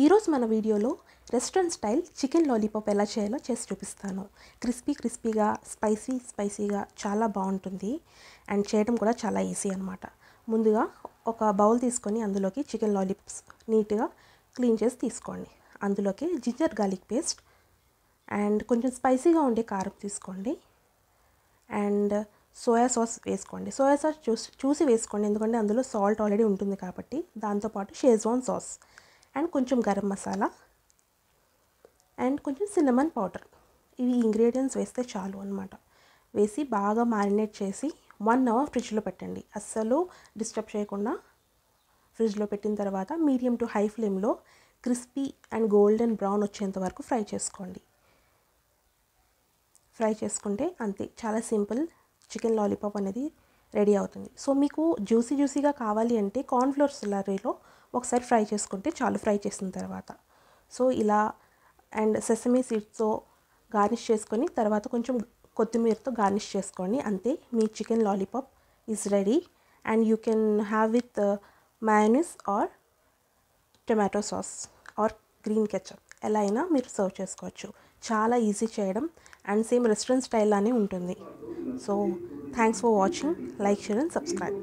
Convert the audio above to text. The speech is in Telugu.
ఈరోజు మన వీడియోలో రెస్టారెంట్ స్టైల్ చికెన్ లాలీపాప్ ఎలా చేయాలో చేసి చూపిస్తాను. క్రిస్పీగా స్పైసీగా చాలా బాగుంటుంది అండ్ చేయడం కూడా చాలా ఈజీ అనమాట. ముందుగా ఒక బౌల్ తీసుకొని అందులోకి చికెన్ లాలీపాప్స్ నీట్గా క్లీన్ చేసి తీసుకోండి. అందులోకి జింజర్ గార్లిక్ పేస్ట్ అండ్ కొంచెం స్పైసీగా ఉండే కారం తీసుకోండి అండ్ సోయా సాస్ వేసుకోండి. సోయా సాస్ చూసి వేసుకోండి, ఎందుకంటే అందులో సాల్ట్ ఆల్రెడీ ఉంటుంది కాబట్టి. దాంతోపాటు షేజ్వాన్ సాస్ అండ్ కొంచెం గరం మసాలా అండ్ కొంచెం సిన్నమన్ పౌడర్. ఇవి ఇంగ్రీడియంట్స్ వేస్తే చాలు అనమాట. వేసి బాగా మ్యారినేట్ చేసి 1 అవర్ ఫ్రిడ్జ్లో పెట్టండి. అస్సలు డిస్టర్బ్ చేయకుండా ఫ్రిడ్జ్లో పెట్టిన తర్వాత మీడియం టు హై ఫ్లేమ్లో క్రిస్పీ అండ్ గోల్డెన్ బ్రౌన్ వచ్చేంత వరకు ఫ్రై చేసుకోండి. ఫ్రై చేసుకుంటే అంతే, చాలా సింపుల్ చికెన్ లాలీపాప్ అనేది రెడీ అవుతుంది. సో మీకు జ్యూసీగా కావాలి అంటే కార్న్ఫ్లోర్ స్లర్రీలో ఒకసారి ఫ్రై చేసుకుంటే చాలు, ఫ్రై చేసిన తర్వాత. సో ఇలా అండ్ సెసమీ సీడ్స్తో గార్నిష్ చేసుకొని తర్వాత కొంచెం కొత్తిమీరతో గార్నిష్ చేసుకోండి. అంతే, మీ chicken lollipop is ready and you can have with mayonnaise or tomato sauce or green ketchup, ఎలా అయినా మీరు సర్వ్ చేసుకోవచ్చు. చాలా ఈజీ చేయడం అండ్ సేమ్ రెస్టారెంట్ స్టైల్ లానే ఉంటుంది. So thanks for watching. Like, share and subscribe.